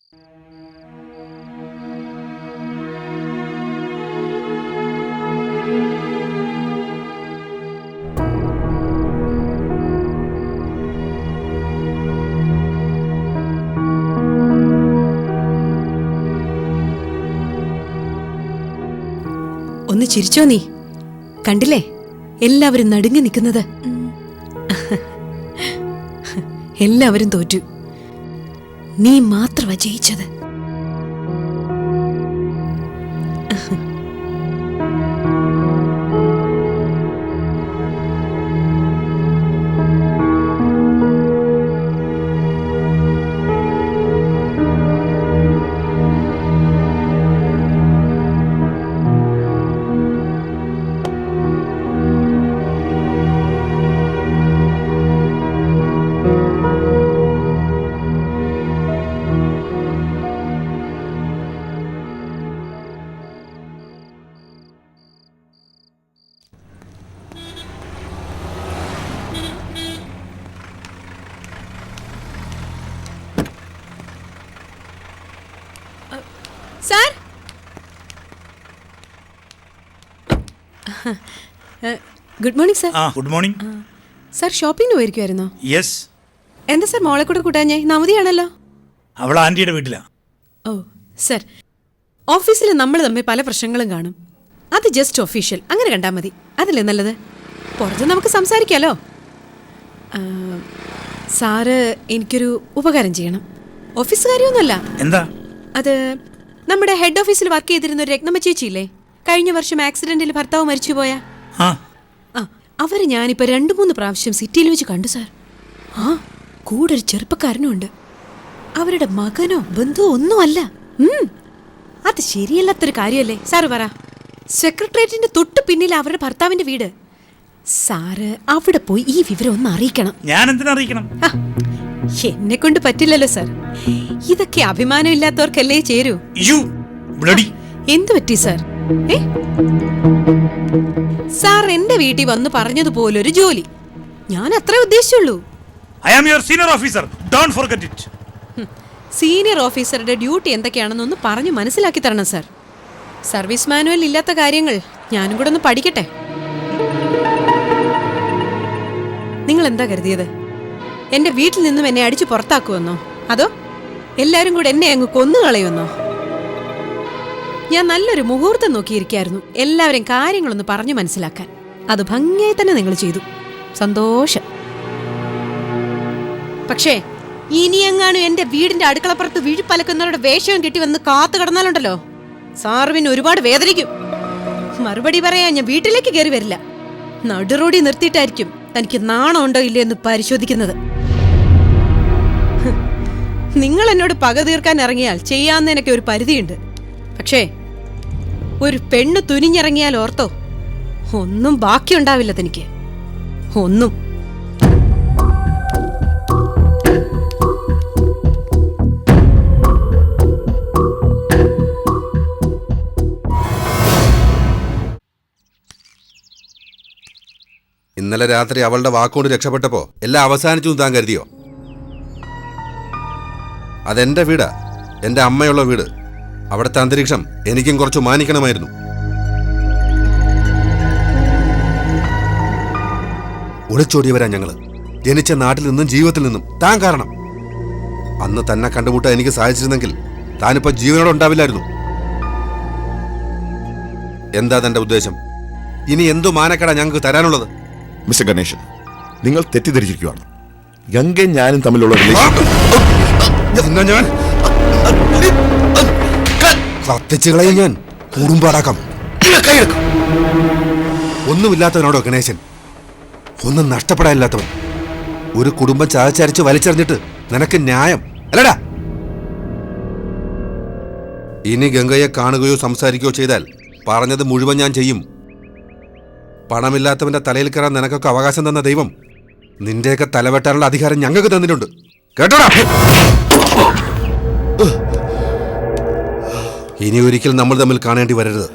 ഒന്ന് ചിരിച്ചോ നീ? കണ്ടില്ലേ എല്ലാവരും നടുങ്ങി നിൽക്കുന്നത്? എല്ലാവരും തോറ്റു, നീ മാത്രമാ ജയിച്ചത്. Sir, good morning sir. Good morning. Sir ഷോപ്പിംഗിന് പോയിരിക്കുമായിരുന്നോ? യെസ്. എന്താ സാർ മോളെ കൂടെ കൂട്ടാഞ്ഞേ? നവതിയാണല്ലോ. അവൾ ആന്റിയുടെ വീട്ടിലാ. ഓ സാർ, ഓഫീസിൽ നമ്മൾ തമ്മിൽ പല പ്രശ്നങ്ങളും കാണും. അത് ജസ്റ്റ് ഒഫീഷ്യൽ, അങ്ങനെ കണ്ടാൽ മതി. അതല്ലേ നല്ലത്? പുറത്ത് നമുക്ക് സംസാരിക്കാമല്ലോ. സാറ് എനിക്കൊരു ഉപകാരം ചെയ്യണം. ഓഫീസ് കാര്യമൊന്നുമല്ല. എന്താ അത്? നമ്മുടെ ഹെഡ് ഓഫീസിൽ വർക്ക് ചെയ്തിരുന്ന ഒരു രത്നമ്മ ചേച്ചിയില്ലേ, കഴിഞ്ഞ വർഷം ആക്സിഡന്റിൽ ഭർത്താവ് മരിച്ചുപോയ? അവര് ഞാനിപ്പോ 2-3 പ്രാവശ്യം സിറ്റിയിൽ വെച്ച് കണ്ടു സാർ. കൂടെ ഒരു ചെറുപ്പക്കാരനും ഉണ്ട്. അവരുടെ മകനോ ബന്ധുവോ ഒന്നുമല്ല. അത് ശരിയല്ലാത്തൊരു കാര്യമല്ലേ സാറ് പറ? സെക്രട്ടേറിയറ്റിന്റെ തൊട്ട് പിന്നിൽ അവരുടെ ഭർത്താവിന്റെ വീട്. സാറ് അവിടെ പോയി ഈ വിവരം ഒന്ന് അറിയിക്കണം. ഞാൻ എന്തിനാ അറിയിക്കണം? എന്നെ കൊണ്ട് പറ്റില്ലല്ലോ സാർ. ഇതൊക്കെ അഭിമാനം ഇല്ലാത്തവർക്കല്ലേ ചേരൂ. എന്ത് പറ്റി സാർ? സാർ എന്റെ വീട്ടിൽ വന്ന് പറഞ്ഞതുപോലൊരു ജോലി ഞാൻ അത്രേ ഉദ്ദേശിച്ചുള്ളൂ. സീനിയർ ഓഫീസറുടെ ഡ്യൂട്ടി എന്തൊക്കെയാണെന്നൊന്ന് പറഞ്ഞു മനസ്സിലാക്കി തരണം സാർ. സർവീസ് മാനുവൽ ഇല്ലാത്ത കാര്യങ്ങൾ ഞാനും കൂടെ ഒന്ന് പഠിക്കട്ടെ. നിങ്ങൾ എന്താ കരുതിയത്? എന്റെ വീട്ടിൽ നിന്നും എന്നെ അടിച്ചു പുറത്താക്കുമെന്നോ? അതോ എല്ലാരും കൂടെ എന്നെ അങ്ങ് കൊന്നുകളയുമെന്നോ? ഞാൻ നല്ലൊരു മുഹൂർത്തം നോക്കിയിരിക്കായിരുന്നു എല്ലാവരും കാര്യങ്ങളൊന്ന് പറഞ്ഞു മനസ്സിലാക്കാൻ. അത് ഭംഗിയായി തന്നെ നിങ്ങൾ ചെയ്തു. സന്തോഷം. പക്ഷേ ഇനിയെങ്ങാനും എന്റെ വീടിന്റെ അടുക്കളപ്പുറത്ത് വിഴിപ്പലക്കുന്നവരുടെ വേഷവും കെട്ടി വന്ന് കാത്തു കിടന്നാലുണ്ടല്ലോ, സാറുവിന് ഒരുപാട് വേദനിക്കും. മറുപടി പറയാൻ ഞാൻ വീട്ടിലേക്ക് കയറി വരില്ല. നടുറോടി നിർത്തിയിട്ടായിരിക്കും തനിക്ക് നാണം ഉണ്ടോ ഇല്ലേ എന്ന് പരിശോധിക്കുന്നത്. നിങ്ങൾ എന്നോട് പക തീർക്കാൻ ഇറങ്ങിയാൽ ചെയ്യാവുന്നതിനൊക്കെ ഒരു പരിധിയുണ്ട്. പക്ഷേ ഒരു പെണ്ണ് തുനിഞ്ഞിറങ്ങിയാൽ ഓർത്തോ, ഒന്നും ബാക്കിയുണ്ടാവില്ല തനിക്ക്. ഒന്നും. ഇന്നലെ രാത്രി അവളുടെ വാക്കുകൊണ്ട് രക്ഷപ്പെട്ടപ്പോ എല്ലാം അവസാനിച്ചു താൻ കരുതിയോ? അതെന്റെ വീടാ, എന്റെ അമ്മയുള്ള വീട്. അവിടുത്തെ അന്തരീക്ഷം എനിക്കും കുറച്ച് മാനിക്കണമായിരുന്നു. ഒളിച്ചോടിയവരാ ഞങ്ങള്. ജനിച്ച നാട്ടിൽ നിന്നും ജീവിതത്തിൽ നിന്നും താൻ കാരണം. അന്ന് തന്നെ കണ്ടുമുട്ടാൻ എനിക്ക് സാധിച്ചിരുന്നെങ്കിൽ താനിപ്പോ ജീവനോടെ ഉണ്ടാവില്ലായിരുന്നു. എന്താ തന്റെ ഉദ്ദേശം? ഇനി എന്തു മാനക്കട ഞങ്ങൾക്ക് തരാനുള്ളത്? മിസ്റ്റർ ഗണേശൻ, നിങ്ങൾ തെറ്റിദ്ധരിച്ചിരിക്കുകയാണ്. ഗംഗയും ഞാനും തമ്മിലുള്ള ഞാൻ കത്തിച്ചു കളയും. ഞാൻ കുടുംബാടാക്കാം. ഒന്നുമില്ലാത്തവനോടോ ഗണേശൻ? ഒന്നും നഷ്ടപ്പെടാനില്ലാത്തവൻ. ഒരു കുടുംബം ചാച്ചരച്ച് വലിച്ചെറിഞ്ഞിട്ട് നിനക്ക് ന്യായം അല്ലടാ? ഇനി ഗംഗയെ കാണുകയോ സംസാരിക്കുകയോ ചെയ്താൽ പറഞ്ഞത് മുഴുവൻ ഞാൻ ചെയ്യും. പണമില്ലാത്തവന്റെ തലയിൽ കയറാൻ നിനക്കൊക്കെ അവകാശം തന്ന ദൈവം നിന്റെയൊക്കെ തലവെട്ടാനുള്ള അധികാരം ഞങ്ങൾക്ക് തന്നിട്ടുണ്ട്. കേട്ടോടാ? ഇനി ഒരിക്കൽ നമ്മൾ തമ്മിൽ കാണേണ്ടി വരരുത്.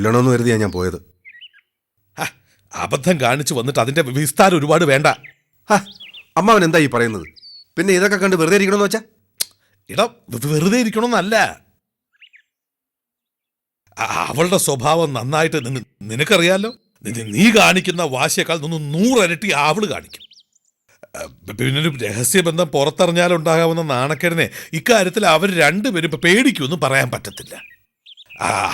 കൊല്ലണമെന്ന് കരുതിയാ ഞാൻ പോയത്. അബദ്ധം കാണിച്ചു വന്നിട്ട് അതിന്റെ വിസ്താരം ഒരുപാട് വേണ്ട. അമ്മാവൻ എന്താ ഈ പറയുന്നത്? പിന്നെ ഇതൊക്കെ കണ്ട് വെറുതെ ഇരിക്കണമെന്ന് വെച്ചാ? ഇടാ, വെറുതെ ഇരിക്കണമെന്നല്ല. അവളുടെ സ്വഭാവം നന്നായിട്ട് നിനക്കറിയാലോ. നീ കാണിക്കുന്ന വാശിയേക്കാൾ 100 ഇരട്ടി അവള് കാണിക്കും. പിന്നെ ഒരു രഹസ്യബന്ധം പുറത്തറിഞ്ഞാലുണ്ടാകാവുന്ന നാണക്കേടിനെ ഇക്കാര്യത്തിൽ അവർ രണ്ടുപേരും ഇപ്പൊ പേടിക്കുമെന്നും പറയാൻ പറ്റത്തില്ല.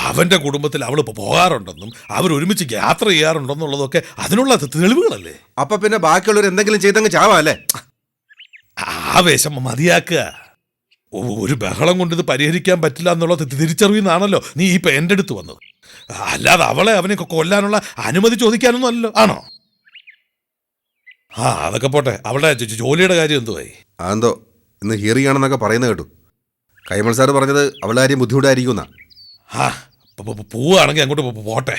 അവന്റെ കുടുംബത്തിൽ അവൾ പോകാറുണ്ടെന്നും അവരൊരുമിച്ച് യാത്ര ചെയ്യാറുണ്ടെന്നുള്ളതൊക്കെ അതിനുള്ള തെളിവുകളല്ലേ. അപ്പൊ പിന്നെ ബാക്കിയുള്ളവർ എന്തെങ്കിലും ചെയ്തങ്ങ് ചാവാല്ലേ? ആവേശം മതിയാക്കുക. ഒരു ബഹളം കൊണ്ട് ഇത് പരിഹരിക്കാൻ പറ്റില്ല എന്നുള്ള തിരിച്ചറിവിന്നാണല്ലോ നീ ഇപ്പൊ എൻ്റെ അടുത്ത് വന്നത്. അല്ലാതെ അവളെ അവനെ കൊല്ലാനുള്ള അനുമതി ചോദിക്കാനൊന്നും അല്ലല്ലോ, ആണോ? അതൊക്കെ പോട്ടെ. അവളുടെ ജോലിയുടെ കാര്യം എന്തുവായി? അതെന്തോ ഇന്ന് ഹിയറിംഗ് ആണെന്നൊക്കെ പറയുന്നത് കേട്ടു. കൈമൾ സാറ് പറഞ്ഞത് അവളുടെ കാര്യം ബുദ്ധിമുട്ടായിരിക്കുന്ന. പോവുകയാണെങ്കിൽ അങ്ങോട്ട് പോട്ടെ.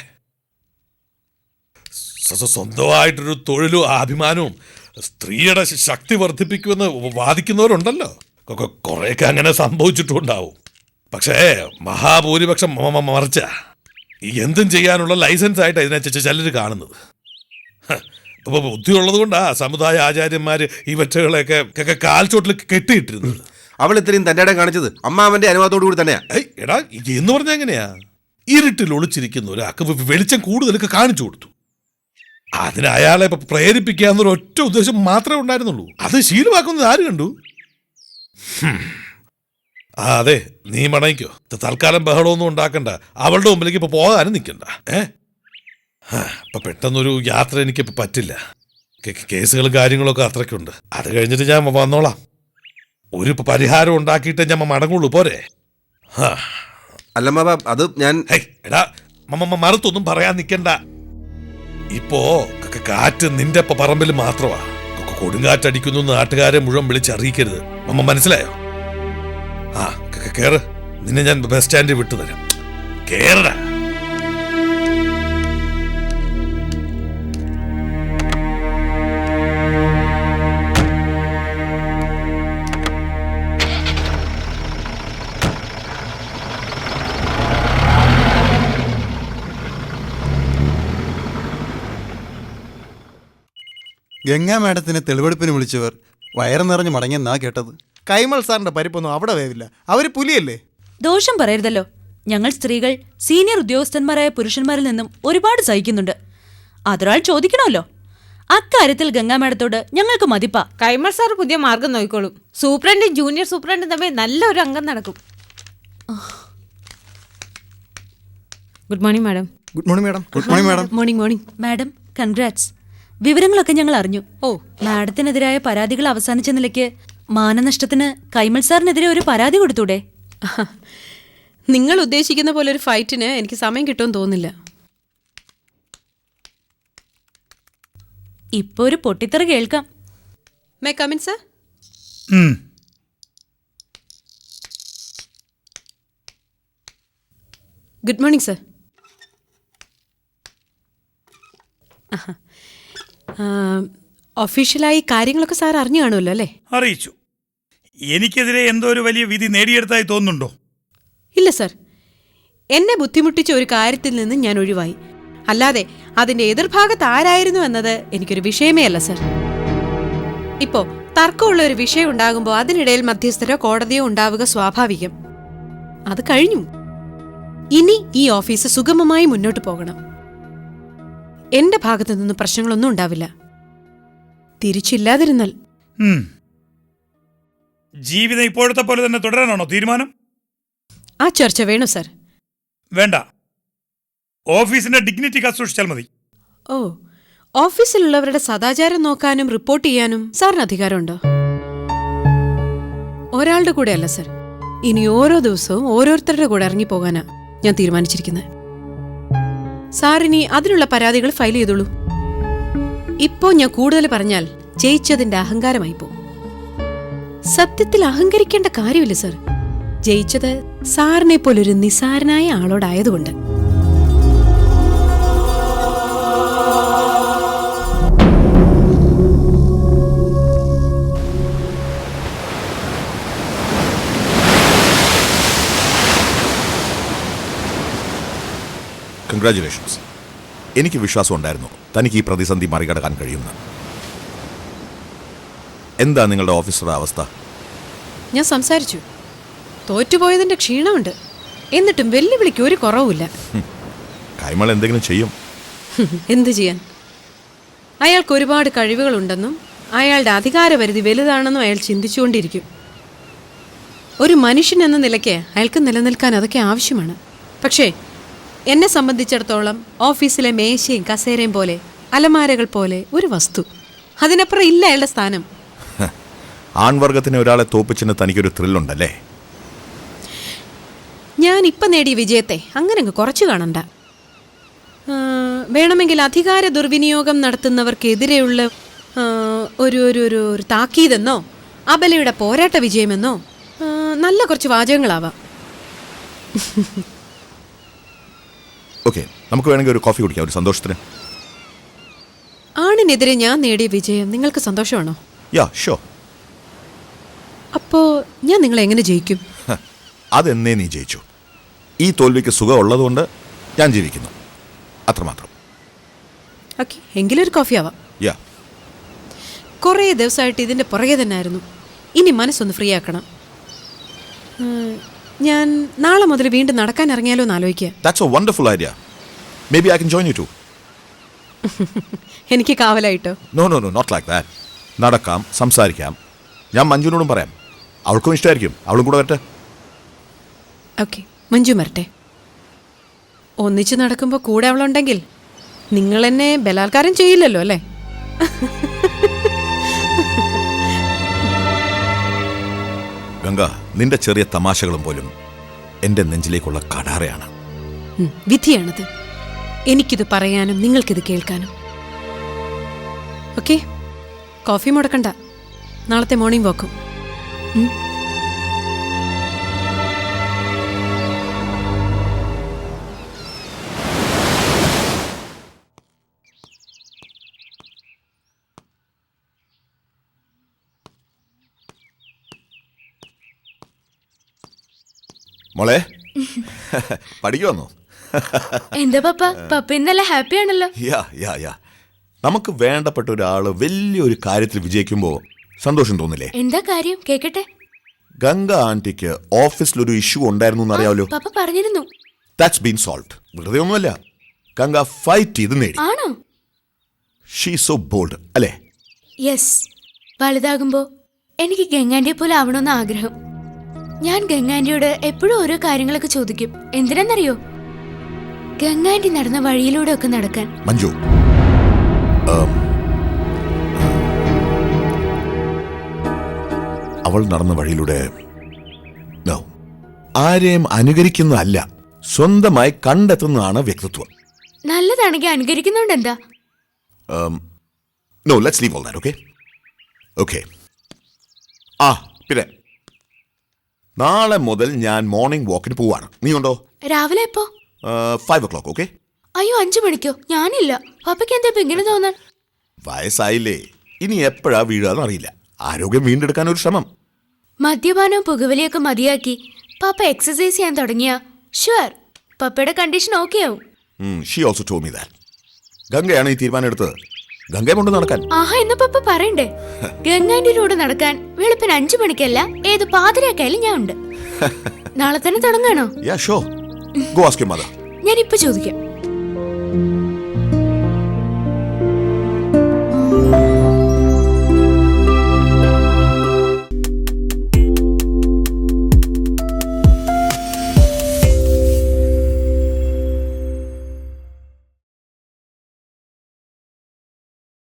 സ്വന്തമായിട്ടൊരു തൊഴിലും അഭിമാനവും സ്ത്രീയുടെ ശക്തി വർദ്ധിപ്പിക്കുമെന്ന് വാദിക്കുന്നവരുണ്ടല്ലോ. കുറേയൊക്കെ അങ്ങനെ സംഭവിച്ചിട്ടുണ്ടാവും. പക്ഷേ മഹാഭൂരിപക്ഷം മറിച്ച എന്തും ചെയ്യാനുള്ള ലൈസൻസ് ആയിട്ട് ഇതിനെ ചിലർ കാണുന്നത്. ഇപ്പൊ ബുദ്ധിയുള്ളത് കൊണ്ടാ സമുദായ ആചാര്യന്മാര് ഈ വെറ്റകളെയൊക്കെ കാൽച്ചോട്ടിൽ കെട്ടിയിട്ടിരുന്നത്. അവൾ ഇത്രയും തന്റെ ഇടം കാണിച്ചത് അമ്മാവന്റെ അനുവാദത്തോടു കൂടി തന്നെയാ. എടാ, എന്ന് പറഞ്ഞാൽ എങ്ങനെയാ? ഇരുട്ടിൽ ഒളിച്ചിരിക്കുന്ന ഒരാൾക്ക് വെളിച്ചം കൂടുതലൊക്കെ കാണിച്ചു കൊടുത്തു. അതിന് അയാളെ പ്രേരിപ്പിക്കുക എന്നൊരു ഒറ്റ ഉദ്ദേശം മാത്രമേ ഉണ്ടായിരുന്നുള്ളൂ. അത് ശീലമാക്കുന്നത് ആര് കണ്ടു? അതെ, നീ മടങ്ങിക്കോ. തൽക്കാലം ബഹളമൊന്നും ഉണ്ടാക്കണ്ട. അവളുടെ മുമ്പിലേക്ക് ഇപ്പൊ പോകാനും നിൽക്കണ്ട. ഇപ്പൊ പെട്ടെന്നൊരു യാത്ര എനിക്കിപ്പോ പറ്റില്ല. കേസുകളും കാര്യങ്ങളൊക്കെ അത്രയ്ക്കുണ്ട്. അത് കഴിഞ്ഞിട്ട് ഞാൻ വന്നോളാം. ഒരു പരിഹാരം ഉണ്ടാക്കിയിട്ട് ഞാൻ മടങ്ങുള്ളൂ, പോരെ? അല്ലമ്മ, അത് ഞാൻ എടാ, മറുത്തൊന്നും പറയാൻ നിൽക്കണ്ട. ഇപ്പോ കാറ്റ് നിന്റെ പറമ്പിൽ മാത്രമാ. കൊടുങ്കാറ്റടിക്കുന്നു നാട്ടുകാരെ മുഴുവൻ വിളിച്ചറിയിക്കരുത്. മനസ്സിലായോ? കേറ്. നിന്നെ ഞാൻ ബസ് സ്റ്റാൻഡിൽ വിട്ടുതരാം. കേറടാ. ഗംഗാ മാഡത്തിനെ തെളിവെടുപ്പിന് വിളിച്ചവർ വയറ് നിറഞ്ഞ് മടങ്ങിയെന്നാ കേട്ടത്. കൈമൾ സാറിന്റെ പരിപ്പൊന്നും അവിടെ വേവില്ല. അവര് പുലിയല്ലേ? ദോഷം പറയരുതല്ലോ. ഞങ്ങൾ സ്ത്രീകൾ സീനിയർ ഉദ്യോഗസ്ഥന്മാരായ പുരുഷന്മാരിൽ നിന്നും ഒരുപാട് സഹിക്കുന്നുണ്ട്. അതൊരാൾ ചോദിക്കണമല്ലോ. അക്കാര്യത്തിൽ ഗംഗാ മാഡത്തോട് ഞങ്ങൾക്ക് മതിപ്പാ. കൈമൾ സാർ പുതിയ മാർഗം നോക്കിക്കോളും. സൂപ്രണ്ടും ജൂനിയർ സൂപ്രണ്ടും തമ്മിൽ നല്ലൊരു അംഗം നടക്കും. Good morning madam. Good morning madam. Good morning madam. Morning morning. Madam, congrats. വിവരങ്ങളൊക്കെ ഞങ്ങൾ അറിഞ്ഞു. മാഡത്തിനെതിരായ പരാതികൾ അവസാനിച്ച നിലയ്ക്ക് മാനനഷ്ടത്തിന് കൈമൾ സാറിനെതിരെ ഒരു പരാതി കൊടുത്തൂടെ? നിങ്ങൾ ഉദ്ദേശിക്കുന്ന പോലെ ഒരു ഫൈറ്റിന് എനിക്ക് സമയം കിട്ടുമെന്ന് തോന്നുന്നില്ല. ഇപ്പൊ ഒരു പൊട്ടിത്തെറി കേൾക്കാം. May come in sir? Good morning sir. ഒഫീഷ്യലായി കാര്യങ്ങളൊക്കെ സാർ അറിഞ്ഞു കാണുമല്ലോ അല്ലേ? അറിയിച്ചു. എനിക്കെതിരെ എന്തോ ഒരു വലിയ വിധി നേടിയെടുത്തായി തോന്നുന്നുണ്ടോ? ഇല്ല സർ. എന്നെ ബുദ്ധിമുട്ടിച്ച ഒരു കാര്യത്തിൽ നിന്ന് ഞാൻ ഒഴിവായി. അല്ലാതെ അതിന്റെ എതിർഭാഗത്ത് ആരായിരുന്നു എന്നത് എനിക്കൊരു വിഷയമേ അല്ല സർ. ഇപ്പോ തർക്കമുള്ള ഒരു വിഷയം ഉണ്ടാകുമ്പോൾ അതിനിടയിൽ മധ്യസ്ഥരോ കോടതിയോ ഉണ്ടാവുക സ്വാഭാവികം. അത് കഴിഞ്ഞു. ഇനി ഈ ഓഫീസ് സുഗമമായി മുന്നോട്ട് പോകണം. എന്റെ ഭാഗത്തു നിന്ന് പ്രശ്നങ്ങളൊന്നും ഉണ്ടാവില്ല. തിരിച്ചില്ലാതിരുന്നാൽ ജീവിതം ഇപ്പോഴത്തെ പോലെ തന്നെ തുടരാനാണോ തീരുമാനം? ആ ചർച്ച വേണോ സർ? വേണ്ട. ഓഫീസിന്റെ ഡിഗ്നിറ്റി കാത്തുസൂക്ഷിച്ചാൽ മതി. ഓ, ഓഫീസിലുള്ളവരുടെ സദാചാരം നോക്കാനും റിപ്പോർട്ട് ചെയ്യാനും സാറിന് അധികാരമുണ്ടോ? ഒരാളുടെ കൂടെ അല്ല സർ. ഇനി ഓരോ ദിവസവും ഓരോരുത്തരുടെ കൂടെ ഇറങ്ങിപ്പോകാനാ ഞാൻ തീരുമാനിച്ചിരിക്കുന്നത്. സാറിനി അതിനുള്ള പരാതികൾ ഫയൽ ചെയ്തോളൂ. ഇപ്പോ ഞാൻ കൂടുതൽ പറഞ്ഞാൽ ജയിച്ചതിന്റെ അഹങ്കാരമായി പോകും. സത്യത്തിൽ അഹങ്കരിക്കേണ്ട കാര്യമില്ല സർ. ജയിച്ചത് സാറിനെ പോലൊരു നിസാരനായ ആളോടായതുകൊണ്ട്. കൺഗ്രാറ്റുലേഷൻസ്. എനിക്ക് വിശ്വാസം ഉണ്ടായിരുന്നു തനിക്ക് ഈ പ്രതിസന്ധി മറികടക്കാൻ കഴിയുമെന്ന്. എന്താ നിങ്ങളുടെ ഓഫീസറുടെ അവസ്ഥ? ഞാൻ സംസാരിച്ചു. തോറ്റുപോയതിന്റെ ക്ഷീണമുണ്ട്. എന്നിട്ടും വെല്ലുവിളിക്ക് ഒരു കുറവുമില്ല. കൈമൾ എന്തെങ്കിലും ചെയ്യും. എന്തു ചെയ്യാൻ? അയാൾക്ക് ഒരുപാട് കഴിവുകളുണ്ടെന്നും അയാളുടെ അധികാരപരിധി വലുതാണെന്നും അയാൾ ചിന്തിച്ചുകൊണ്ടിരിക്കും. ഒരു മനുഷ്യൻ എന്ന നിലയ്ക്ക് അയാൾക്ക് നിലനിൽക്കാൻ അതൊക്കെ ആവശ്യമാണ്. പക്ഷേ എന്നെ സംബന്ധിച്ചിടത്തോളം ഓഫീസിലെ മേശയും കസേരയും പോലെ, അലമാരകൾ പോലെ ഒരു വസ്തു. അതിനപ്പുറം ഇല്ല അയാളുടെ സ്ഥാനം. ആൺവർഗത്തിന് ഒരാളെ തോപ്പിച്ചിന് തനിക്കൊരു ത്രില്ലുണ്ടല്ലേ? ഞാൻ ഇപ്പം നേടിയ വിജയത്തെ അങ്ങനെ അങ്ങ് കുറച്ചു കാണണ്ട. വേണമെങ്കിൽ അധികാര ദുർവിനിയോഗം നടത്തുന്നവർക്കെതിരെയുള്ള ഒരു ഒരു ഒരു ഒരു താക്കീതെന്നോ അബലയുടെ പോരാട്ട വിജയമെന്നോ നല്ല കുറച്ച് വാചകങ്ങളാവാം. ഓക്കെ, നമുക്ക് വേണമെങ്കിൽ ഒരു കോഫി കുടിക്കാം, ഒരു സന്തോഷത്തിന്. ആണിനെതിരെ ഞാൻ നേടിയ വിജയം നിങ്ങൾക്ക് സന്തോഷമാണോ? യാ ഷോ. അപ്പോ ഞാൻ നിങ്ങളെ എങ്ങനെ ജയിക്കും? അതെന്നേ നീ ജയിച്ചു. ഈ തോൽവിക്ക് സുഖം ഉള്ളതുകൊണ്ട് ഞാൻ ജീവിക്കുന്നു, അത്രമാത്രം. ഓക്കെ, എങ്കിലൊരു കോഫി ആവാം. യാ. കുറേ ദിവസമായിട്ട് ഇതിൻ്റെ പുറകെ തന്നെ ആയിരുന്നു. ഇനി മനസ്സൊന്ന് ഫ്രീ ആക്കണം. ഞാൻ നാളെ മുതൽ വീണ്ടും നടക്കാൻ ഇറങ്ങിയാലോ എന്ന് ആലോചിക്കുക. That's a wonderful idea. Maybe I can join you too. എനിക്ക് കാവലായിട്ടോ? No, not like that. നടക്കാം, സംസാരിക്കാം. ഞാൻ മഞ്ജുവിനോടും പറയാം, അവൾക്കും ഇഷ്ടമായിരിക്കും, അവളും കൂടെ വരട്ടെ. ഓക്കെ, മഞ്ജു വരട്ടെ. ഒന്നിച്ച് നടക്കുമ്പോൾ കൂടെ അവളുണ്ടെങ്കിൽ നിങ്ങൾ എന്നെ ബലാത്കാരം ചെയ്യില്ലല്ലോ അല്ലേ? ഗംഗ, നിന്റെ ചെറിയ തമാശകളും പോലും എൻ്റെ നെഞ്ചിലേക്കുള്ള കടാറയാണ്. വിധിയാണത്. എനിക്കിത് പറയാനും നിങ്ങൾക്കിത് കേൾക്കാനും. ഓക്കെ, കോഫി മുടക്കണ്ട. നാളത്തെ മോർണിംഗ് വാക്കും. മോളെ, പഠിക്കുവന്നോ? എന്താ പപ്പ, പപ്പ ഇന്നലെ ഹാപ്പി ആണല്ലോ. യാ. നമുക്ക് വേണ്ടപ്പെട്ട ഒരാള് വലിയൊരു കാര്യത്തിൽ വിജയിക്കുമ്പോൾ സന്തോഷം തോന്നില്ലേ? എന്താ കാര്യം, കേക്കട്ടെ. ഗംഗ ആന്റിക്ക് ഓഫീസിലൊരു ഇഷ്യൂ ഉണ്ടായിരുന്നു എന്നറിയാമല്ലോ. പപ്പ പറഞ്ഞിരുന്നു. That's been solved. വെറുതെ ഒന്നുമല്ല, ഗംഗ ഫൈറ്റ് ചെയ്ത് നേടി. ആണോ? She is so bold, അല്ലേ? യെസ്. വലുതാകുമ്പോ എനിക്ക് ഗംഗാന്റിയെ പോലെ ആവണമെന്ന് ആഗ്രഹം. ഞാൻ ഗംഗാന്റിയോട് എപ്പോഴും ഓരോ കാര്യങ്ങളൊക്കെ ചോദിക്കും. എന്തിനാന്നറിയോ? ഗംഗാന്റി നടന്ന വഴിയിലൂടെ ഒക്കെ നടക്കാൻ. മഞ്ജു, അവൾ നടന്ന വഴിയിലൂടെ ആരെയും അനുകരിക്കുന്നതല്ല, സ്വന്തമായി കണ്ടെത്തുന്നതാണ് വ്യക്തിത്വം. നല്ലതാണെങ്കിൽ അനുകരിക്കുന്നോണ്ട് എന്താ? No, let's leave all that, okay? Okay. പിന്നെ നാളെ മുതൽ ഞാൻ മോർണിംഗ് വാക്കിന് പോവാണ്. നീ ഉണ്ടോ? രാവിലെ എപ്പോ? 5 o'clock, okay? അയ്യോ, 5 മണിക്കോ? ഞാനില്ല. പപ്പയ്ക്ക് എന്താ ഇപ്പൊ ഇങ്ങനെ തോന്നാൻ? വയസ്സായില്ലേ, ഇനി എപ്പോഴാ വീഴാന്ന് അറിയില്ല. ആരോഗ്യം വീണ്ടെടുക്കാൻ ഒരു ശ്രമം. മദ്യപാനവും പുകവലിയൊക്കെ മതിയാക്കി പപ്പ എക്സസൈസ് ചെയ്യാൻ തുടങ്ങിയ ഷുവർ പപ്പയുടെ കണ്ടീഷൻ ഓക്കെ ആവും. She also told me that. ഗംഗയാണ് ഈ തീരുമാനം എടുത്തത്. ഗംഗയെ കൊണ്ട് നടക്കാൻ. ആഹാ, എന്ന് പപ്പ പറയണ്ടേ? ഗംഗാന്റെ കൂടെ നടക്കാൻ വെളുപ്പിന് 5 മണിക്കല്ല, ഏത് പാതിരാക്കായാലും ഞാൻ ഉണ്ട്. നാളെ തന്നെ തുടങ്ങാണോ? Yeah, sure. Go ask your mother. ഞാൻ ഇപ്പൊ ചോദിക്കാം.